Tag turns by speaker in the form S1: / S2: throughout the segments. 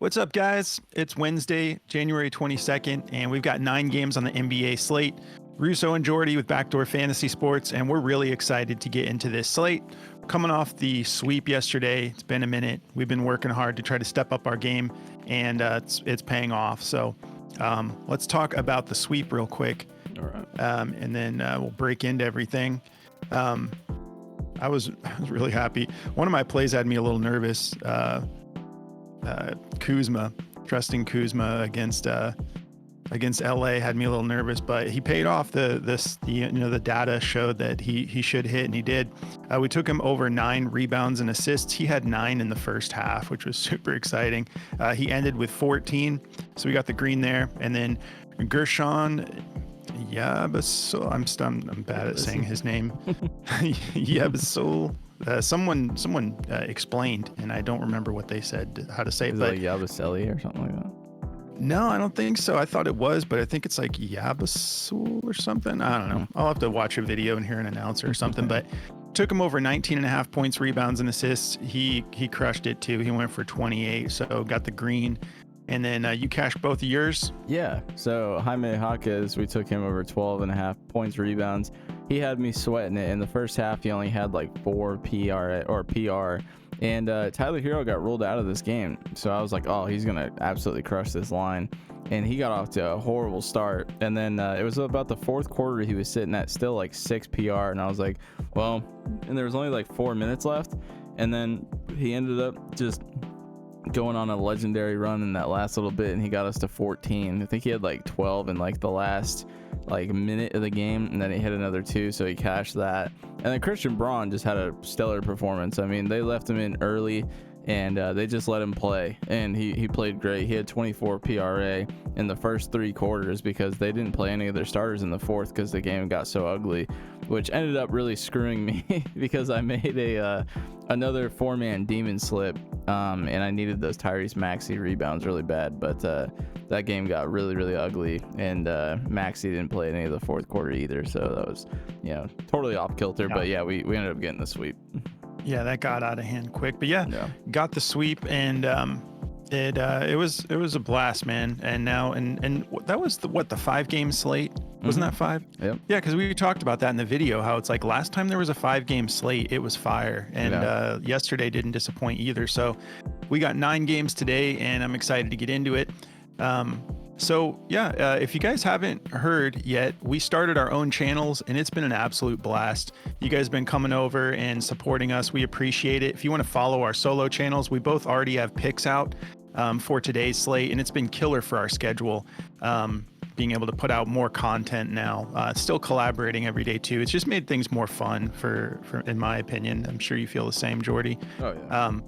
S1: What's up, guys? It's Wednesday, January 22nd, and we've got 9 games on the NBA slate. Russo and Jordy with Backdoor Fantasy Sports, and we're really excited to get into this slate. Coming off the sweep yesterday, it's been a minute. We've been working hard to try to step up our game, and it's paying off. So let's talk about the sweep real quick.
S2: All right.
S1: And then we'll break into everything. I was really happy. One of my plays had me a little nervous. Kuzma, trusting Kuzma against LA had me a little nervous, but he paid off. The data showed that he should hit, and he did. We took him over 9 rebounds and assists. He had 9 in the first half, which was super exciting. He ended with 14, so we got the green there. And then Gershon Yabusele, I'm bad at saying his name. Yabusele. Someone explained, and I don't remember what they said, how to say it.
S2: Is it like Yabusele or something like that?
S1: No, I don't think so. I thought it was, but I think it's like Yabusele or something. I don't know. I'll have to watch a video and hear an announcer or something. But took him over 19.5 points, rebounds, and assists. He crushed it too. He went for 28, so got the green. And then you cashed both of yours.
S2: Yeah. So Jaime Jaquez, we took him over 12.5 points, rebounds. He had me sweating it. In the first half, he only had like 4 PR. And Tyler Hero got ruled out of this game. So I was like, oh, he's going to absolutely crush this line. And he got off to a horrible start. And then it was about the fourth quarter, he was sitting at still like 6 PR. And I was like, well, and there was only like 4 minutes left. And then he ended up just going on a legendary run in that last little bit, and he got us to 14. I think he had like 12 in like the last like minute of the game, and then he hit another 2, so he cashed that. And then Christian Braun just had a stellar performance. I mean, they left him in early, and they just let him play, and he played great. He had 24 PRA in the first 3 quarters because they didn't play any of their starters in the fourth because the game got so ugly, which ended up really screwing me because I made another 4-man demon slip, and I needed those Tyrese Maxey rebounds really bad, but that game got really, really ugly, and Maxey didn't play any of the fourth quarter either, so that was, totally off kilter. But yeah, we ended up getting the sweep.
S1: Yeah, that got out of hand quick, but yeah. Got the sweep, and it was a blast, man. And now and that was the 5-game slate, wasn't that 5?
S2: Yep.
S1: Yeah, because we talked about that in the video, how it's like last time there was a 5-game slate, it was fire, and yesterday didn't disappoint either. So we got 9 games today, and I'm excited to get into it. If you guys haven't heard yet, we started our own channels, and it's been an absolute blast. You guys have been coming over and supporting us. We appreciate it. If you want to follow our solo channels, we both already have picks out for today's slate, and it's been killer for our schedule. Being able to put out more content now, still collaborating every day too. It's just made things more fun for in my opinion. I'm sure you feel the same, Jordy.
S2: Oh yeah.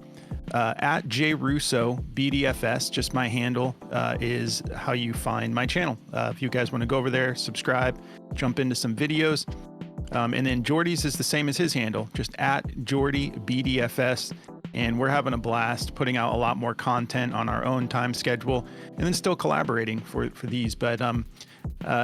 S1: At JRusso BDFS, just my handle, is how you find my channel. If you guys want to go over there, subscribe, jump into some videos. And then Jordy's is the same as his handle, just at Jordy BDFS. And we're having a blast putting out a lot more content on our own time schedule, and then still collaborating for these. But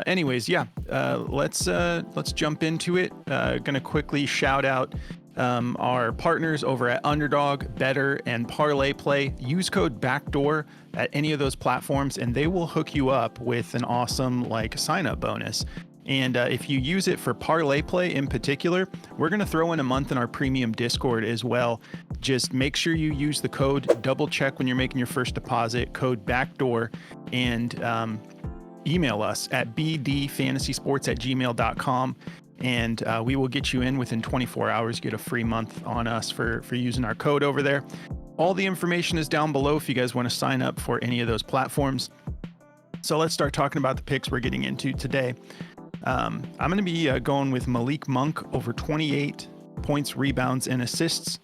S1: anyways, let's jump into it. Gonna quickly shout out our partners over at Underdog, Better, and Parlay Play. Use code BACKDOOR at any of those platforms, and they will hook you up with an awesome sign-up bonus. And if you use it for Parlay Play in particular, we're going to throw in a month in our premium Discord as well. Just make sure you use the code, double check when you're making your first deposit, code BACKDOOR, and email us at bdfantasysports@gmail.com. And we will get you in within 24 hours. Get a free month on us for using our code over there. All the information is down below if you guys want to sign up for any of those platforms. So let's start talking about the picks we're getting into today. I'm going to be going with Malik Monk over 28 points, rebounds, and assists.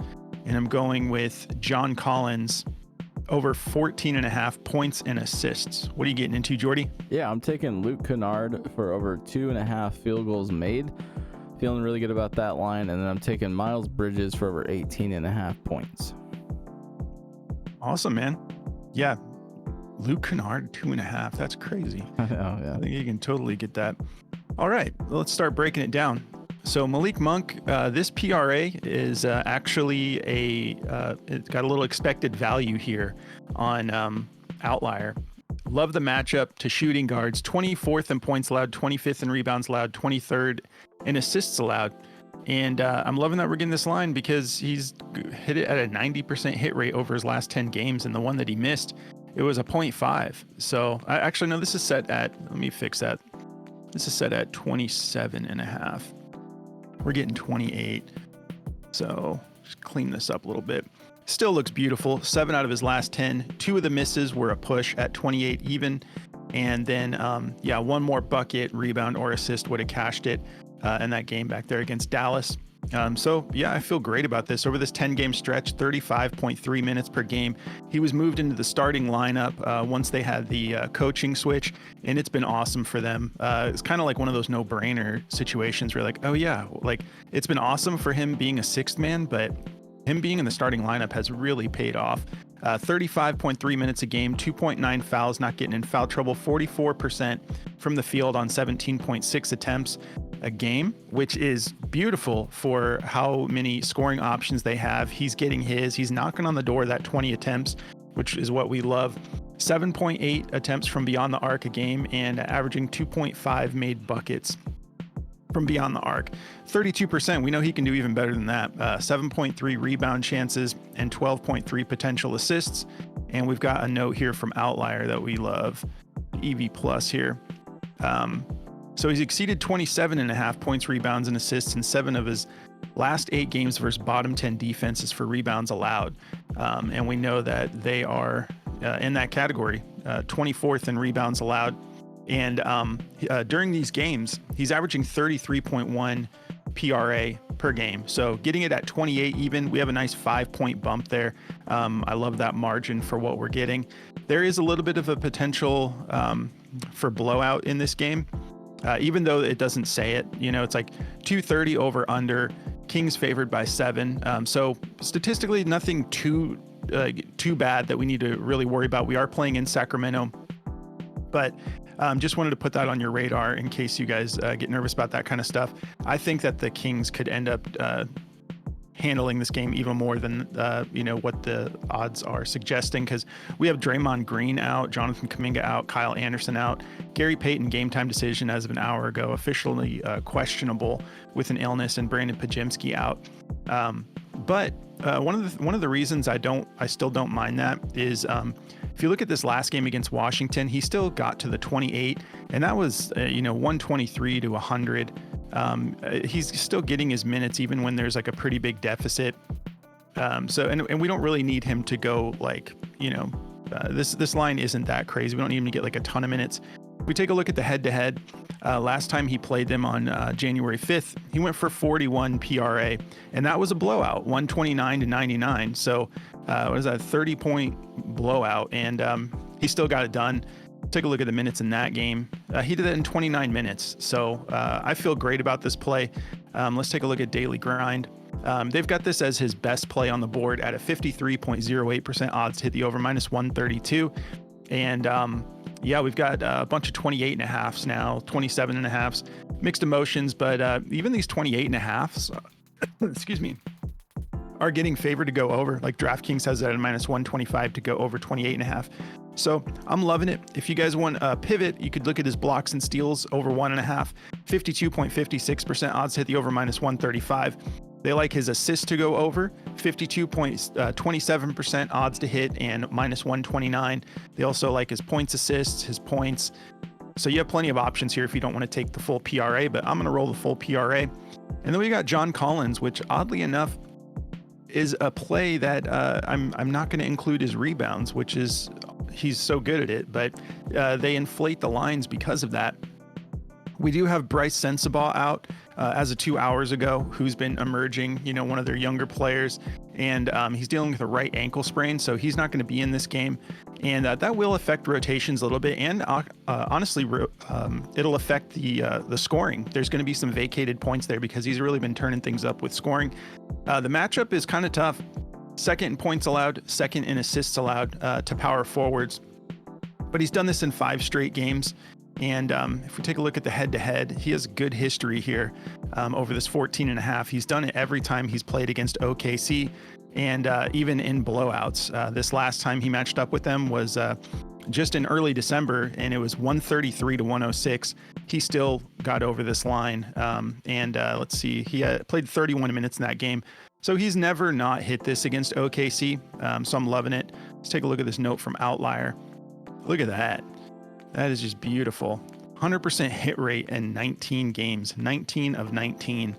S1: And I'm going with John Collins over 14.5 points and assists. What are you getting into, Jordy?
S2: Yeah, I'm taking Luke Kennard for over 2.5 field goals made. Feeling really good about that line. And then I'm taking Miles Bridges for over 18.5 points.
S1: Awesome, man. Yeah. Luke Kennard, 2.5. That's crazy.
S2: I know, yeah.
S1: I think you can totally get that. All right, let's start breaking it down. So Malik Monk, this PRA is actually it's got a little expected value here on Outlier. Love the matchup to shooting guards. 24th in points allowed, 25th in rebounds allowed, 23rd in assists allowed. And I'm loving that we're getting this line because he's hit it at a 90% hit rate over his last 10 games. And the one that he missed, it was a 0.5. So I actually know this is set at, let me fix that. This is set at 27.5. We're getting 28. So just clean this up a little bit. Still looks beautiful. 7 out of his last 10. 2 of the misses were a push at 28 even. And then, one more bucket, rebound, or assist would have cashed it in that game back there against Dallas. I feel great about this. Over this 10-game stretch, 35.3 minutes per game. He was moved into the starting lineup once they had the coaching switch, and it's been awesome for them. It's kind of like one of those no-brainer situations where you're like, oh yeah, like it's been awesome for him being a sixth man, but him being in the starting lineup has really paid off. 35.3 minutes a game, 2.9 fouls, not getting in foul trouble, 44% from the field on 17.6 attempts a game, which is beautiful for how many scoring options they have. He's getting his, he's knocking on the door of that 20 attempts, which is what we love. 7.8 attempts from beyond the arc a game and averaging 2.5 made buckets from beyond the arc. 32%, we know he can do even better than that. 7.3 rebound chances and 12.3 potential assists. And we've got a note here from Outlier that we love, EV plus here. So he's exceeded 27.5 points, rebounds, and assists in 7 of his last 8 games versus bottom 10 defenses for rebounds allowed. And we know that they are in that category, 24th in rebounds allowed. And during these games, he's averaging 33.1 PRA per game. So getting it at 28 even, we have a nice 5-point bump there. I love that margin for what we're getting. There is a little bit of a potential for blowout in this game, even though it doesn't say it. You know, it's like 230 over under. Kings favored by 7. So statistically, nothing too bad that we need to really worry about. We are playing in Sacramento, but just wanted to put that on your radar in case you guys get nervous about that kind of stuff. I think that the Kings could end up handling this game even more than what the odds are suggesting, because we have Draymond Green out, Jonathan Kuminga out, Kyle Anderson out, Gary Payton game time decision as of an hour ago, officially questionable with an illness, and Brandon Pajemski out. But one of the reasons I still don't mind that is if you look at this last game against Washington, he still got to the 28, and that was 123 to 100. He's still getting his minutes even when there's like a pretty big deficit. And we don't really need him to go like, this line isn't that crazy. We don't need him to get like a ton of minutes. If we take a look at the head-to-head, last time he played them on January 5th, he went for 41 PRA, and that was a blowout, 129 to 99. So what is that, 30-point blowout, and he still got it done. Take a look at the minutes in that game. He did that in 29 minutes. So I feel great about this play. Let's take a look at Daily Grind. They've got this as his best play on the board at a 53.08% odds to hit the over, minus 132. And we've got a bunch of 28.5s now, 27.5s, mixed emotions, but even these 28.5s, excuse me, are getting favored to go over. Like DraftKings has that at minus 125 to go over 28.5. So I'm loving it. If you guys want a pivot, you could look at his blocks and steals over 1.5, 52.56% odds to hit the over, minus 135. They like his assists to go over, 52.27% odds to hit and minus 129. They also like his points assists, his points. So you have plenty of options here if you don't want to take the full PRA, but I'm going to roll the full PRA. And then we got John Collins, which oddly enough is a play that I'm not going to include his rebounds, which is, he's so good at it, but they inflate the lines because of that. We do have Bryce Sensabaugh out as of 2 hours ago, who's been emerging, one of their younger players, and he's dealing with a right ankle sprain, so he's not going to be in this game, and that will affect rotations a little bit, and honestly, it'll affect the scoring. There's going to be some vacated points there because he's really been turning things up with scoring. The matchup is kind of tough. Second in points allowed, second in assists allowed to power forwards, but he's done this in 5 straight games. And if we take a look at the head-to-head, he has good history here over this 14.5. He's done it every time he's played against OKC, and even in blowouts. This last time he matched up with them was just in early December, and it was 133 to 106. He still got over this line. Let's see, he played 31 minutes in that game. So he's never not hit this against OKC. So I'm loving it. Let's take a look at this note from Outlier. Look at that. That is just beautiful. 100% hit rate in 19 games, 19 of 19.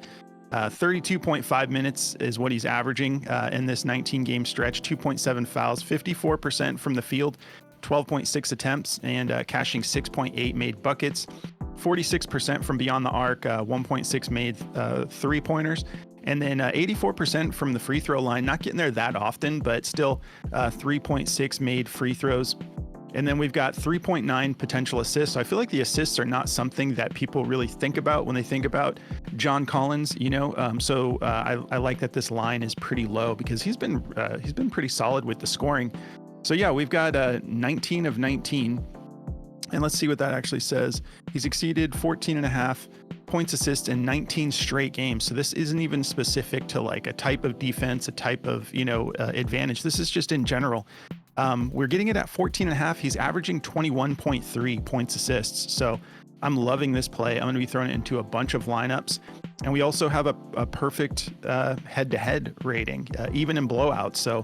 S1: 32.5 minutes is what he's averaging in this 19 game stretch, 2.7 fouls, 54% from the field, 12.6 attempts, and cashing 6.8 made buckets, 46% from beyond the arc, 1.6 made three-pointers, and then 84% from the free throw line. Not getting there that often, but still 3.6 made free throws. And then we've got 3.9 potential assists. So I feel like the assists are not something that people really think about when they think about John Collins, you know. I like that this line is pretty low because he's been pretty solid with the scoring. So yeah, we've got 19 of 19. And let's see what that actually says. He's exceeded 14.5 points, assists in 19 straight games. So this isn't even specific to like a type of defense, a type of, advantage. This is just in general. We're getting it at 14.5. He's averaging 21.3 points, assists. So I'm loving this play. I'm going to be throwing it into a bunch of lineups. And we also have a perfect head-to-head rating, even in blowouts. So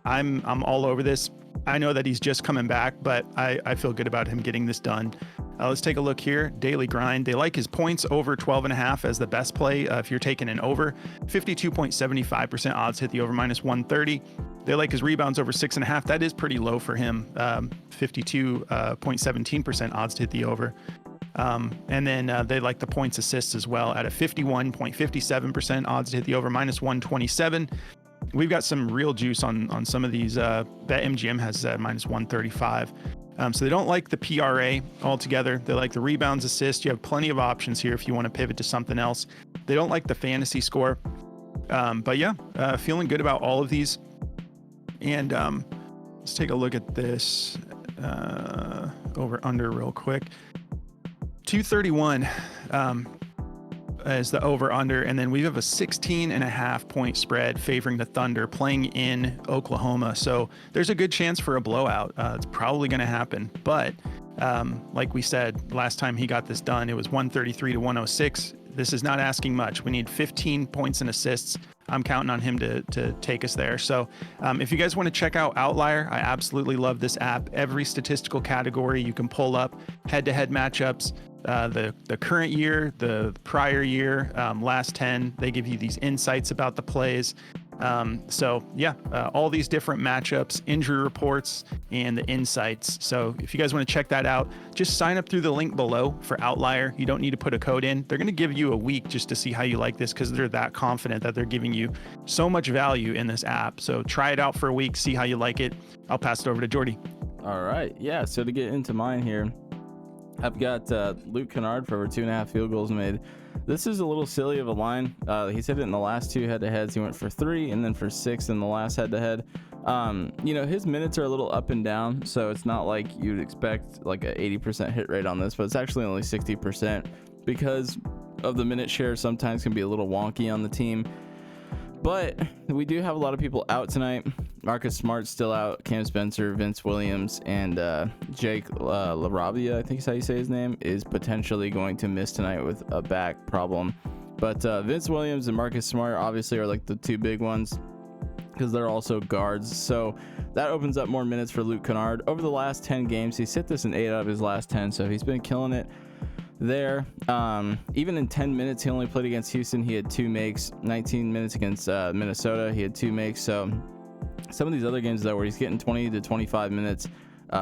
S1: I'm all over this. I know that he's just coming back, but I feel good about him getting this done. Let's take a look here. Daily grind. They like his points over 12.5 as the best play. If you're taking an over, 52.75% odds hit the over minus 130. They like his rebounds over 6.5. That is pretty low for him. 52.17% odds to hit the over. And then they like the points assists as well at a 51.57% odds to hit the over minus 127. We've got some real juice on some of these. BetMGM has minus 135. So they don't like the PRA altogether. They like the rebounds, assists. You have plenty of options here if you want to pivot to something else. They don't like the fantasy score. But yeah, feeling good about all of these. And let's take a look at this over under real quick. 231 is the over under, and then we have a 16.5 point spread favoring the Thunder playing in Oklahoma. So there's a good chance for a blowout. It's probably going to happen, but like we said last time he got this done, it was 133 to 106. This is not asking much. We need 15 points and assists. I'm counting on him to take us there. So if you guys want to check out Outlier, I absolutely love this app. Every statistical category you can pull up, head-to-head matchups, the current year, the prior year, last 10. They give you these insights about the plays. All these different matchups, injury reports, and the insights. So if you guys want to check that out, just sign up through the link below for Outlier. You don't need to put a code in. They're going to give you a week just to see how you like this because they're that confident that they're giving you so much value in this app. So try it out for a week, see how you like it. I'll pass it over to Jordy.
S2: All right. Yeah. So to get into mine here, I've got Luke Kennard for over 2.5 field goals made. This is a little silly of a line. He's hit it in the last two head-to-heads. He went for 3 and then for 6 in the last head-to-head. His minutes are a little up and down, so it's not like you'd expect like an 80% hit rate on this, but it's actually only 60% because of the minute share sometimes can be a little wonky on the team. But we do have a lot of people out tonight. Marcus Smart's still out. Cam Spencer, Vince Williams, and Jake LaRabia, I think is how you say his name, is potentially going to miss tonight with a back problem. But Vince Williams and Marcus Smart obviously are like the two big ones because they're also guards. So that opens up more minutes for Luke Kennard. Over the last 10 games, he's hit this in 8 out of his last 10, so he's been killing it there. Even in 10 minutes, he only played against Houston. He had 2 makes. 19 minutes against Minnesota, he had 2 makes. So some of these other games though, where he's getting 20 to 25 minutes,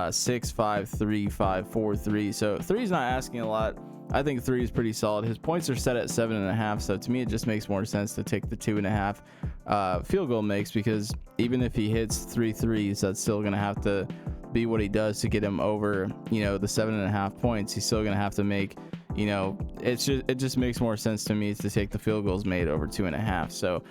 S2: 6, 5, 3, 5, 4, 3. So 3 is not asking a lot. I think 3 is pretty solid. His points are set at 7.5. So to me, it just makes more sense to take the 2.5 field goal makes, because even if he hits 3 threes, that's still going to have to be what he does to get him over, the 7.5 points. He's still going to have to make, it just makes more sense to me to take the field goals made over 2.5. So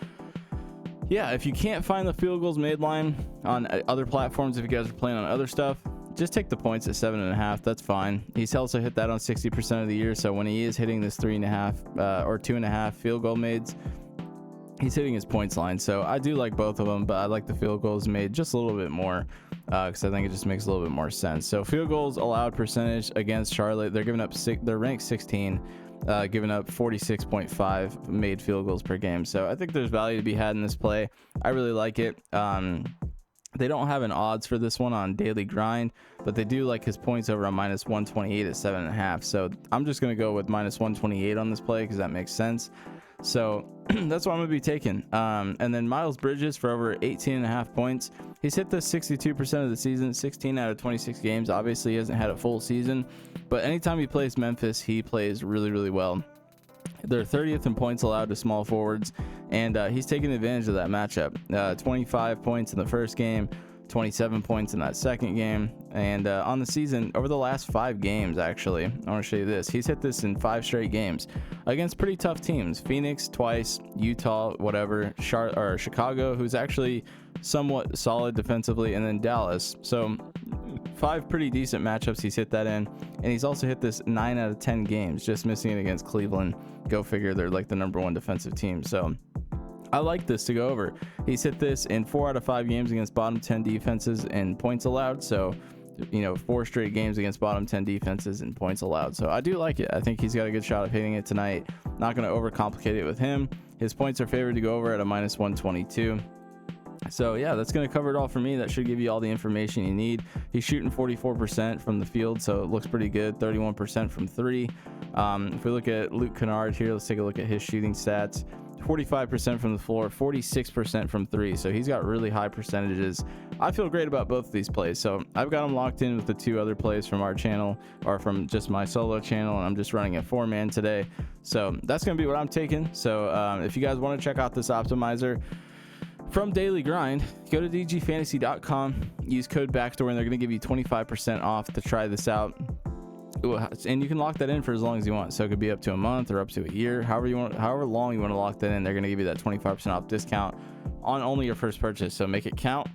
S2: yeah, if you can't find the field goals made line on other platforms, if you guys are playing on other stuff, just take the points at 7.5. That's fine. He's also hit that on 60% of the year. So when he is hitting this 3.5 or 2.5 field goal mades, he's hitting his points line. So I do like both of them, but I like the field goals made just a little bit more. because I think it just makes a little bit more sense. So field goals allowed percentage against Charlotte, they're giving up they're ranked 16, giving up 46.5 made field goals per game. So I think there's value to be had in this play. I really like it. They don't have an odds for this one on Daily Grind, but they do like his points over on -128 at 7.5. So I'm just going to go with -128 on this play because that makes sense. So that's what I'm going to be taking. And then Miles Bridges for over 18.5 points. He's hit this 62% of the season, 16 out of 26 games. Obviously, he hasn't had a full season, but anytime he plays Memphis, he plays really, really well. They're 30th in points allowed to small forwards, and he's taking advantage of that matchup. 25 points in the first game, 27 points in that second game, and on the season, over the last 5 games, actually, I want to show you this. He's hit this in 5 straight games against pretty tough teams. Phoenix twice, Utah, whatever, Chicago, who's actually somewhat solid defensively, and then Dallas. So 5 pretty decent matchups he's hit that in, and he's also hit this 9 out of 10 games, just missing it against Cleveland. Go figure, they're like the #1 defensive team. So I like this to go over. He's hit this in 4 out of 5 games against bottom 10 defenses and points allowed. So, 4 straight games against bottom 10 defenses and points allowed. So I do like it. I think he's got a good shot of hitting it tonight. Not going to overcomplicate it with him. His points are favored to go over at a -122. So yeah, that's going to cover it all for me. That should give you all the information you need. He's shooting 44% from the field, so it looks pretty good. 31% from 3. If we look at Luke Kennard here, let's take a look at his shooting stats. 45% from the floor, 46% from 3. So he's got really high percentages. I feel great about both of these plays. So I've got them locked in with the 2 other plays from our channel, or from just my solo channel, and I'm just running a 4-man today. So that's going to be what I'm taking. So if you guys want to check out this optimizer from Daily Grind, go to dgfantasy.com, use code BACKDOOR, and they're going to give you 25% off to try this out. And you can lock that in for as long as you want. So it could be up to a month or up to a year, however long you want to lock that in. They're going to give you that 25% off discount on only your first purchase. So make it count.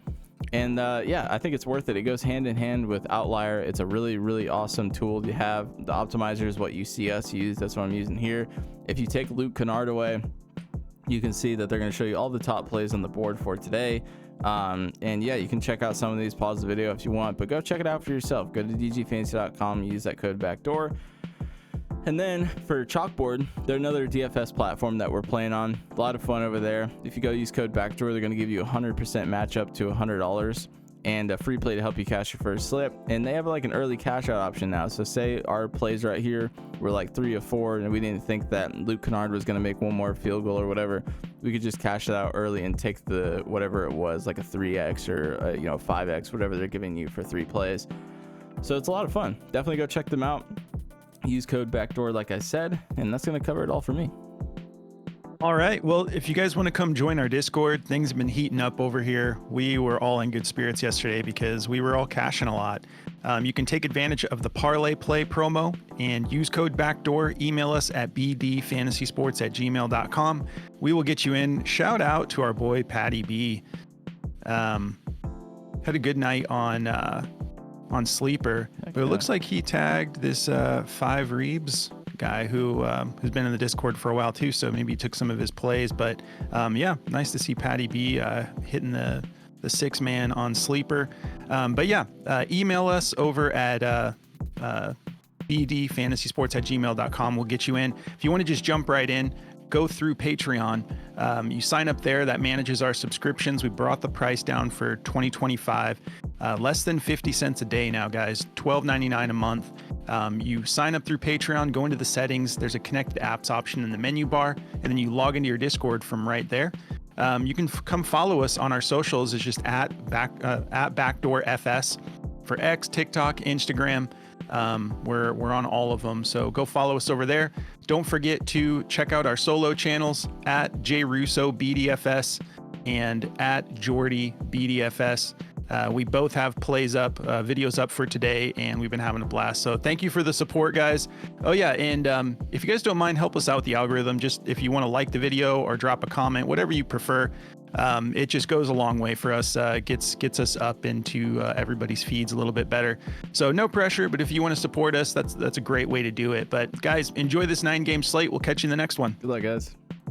S2: And yeah, I think it's worth it. It goes hand in hand with Outlier. It's a really, really awesome tool to have. The optimizer is what you see us use. That's what I'm using here. If you take Luke Kennard away, you can see that they're going to show you all the top plays on the board for today. And yeah, you can check out some of these, pause the video if you want, but go check it out for yourself. Go to dgfantasy.com, use that code BACKDOOR. And then for Chalkboard, they're another DFS platform that we're playing on. A lot of fun over there. If you go use code BACKDOOR, they're going to give you 100% match up to $100 and a free play to help you cash your first slip. And they have like an early cash out option now. So say our plays right here were like 3 of 4 and we didn't think that Luke Kennard was going to make 1 more field goal or whatever, we could just cash it out early and take the whatever it was, like a 3x or 5x, whatever they're giving you for 3 plays. So it's a lot of fun. Definitely go check them out. Use code BACKDOOR like I said, and that's going to cover it all for me.
S1: All right. Well, if you guys want to come join our Discord, things have been heating up over here. We were all in good spirits yesterday because we were all cashing a lot. You can take advantage of the Parlay Play promo and use code BACKDOOR. Email us at bdfantasysports@gmail.com. We will get you in. Shout out to our boy Patty B. Had a good night on Sleeper, but it looks like he tagged this 5 Reebs guy who's been in the Discord for a while too, so maybe he took some of his plays. But yeah, nice to see Patty B hitting the 6-man on Sleeper. But yeah, email us over at bdfantasysports@gmail.com. We'll get you in. If you want to just jump right in, go through Patreon. You sign up there. That manages our subscriptions. We brought the price down for 2025, less than 50 cents a day now, guys. $12.99 a month. You sign up through Patreon, go into the settings. There's a connected apps option in the menu bar, and then you log into your Discord from right there. You can come follow us on our socials. It's just at BackdoorFS for X, TikTok, Instagram. We're on all of them, so go follow us over there. Don't forget to check out our solo channels at JRussoBDFS and at JordyBDFS. We both have plays up, videos up for today, and we've been having a blast. So thank you for the support, guys. Oh yeah, and if you guys don't mind, help us out with the algorithm. Just if you want to like the video or drop a comment, whatever you prefer. It just goes a long way for us, gets us up into everybody's feeds a little bit better. So no pressure, but if you want to support us, that's a great way to do it. But guys, enjoy this 9-game slate. We'll catch you in the next one.
S2: Good luck, guys.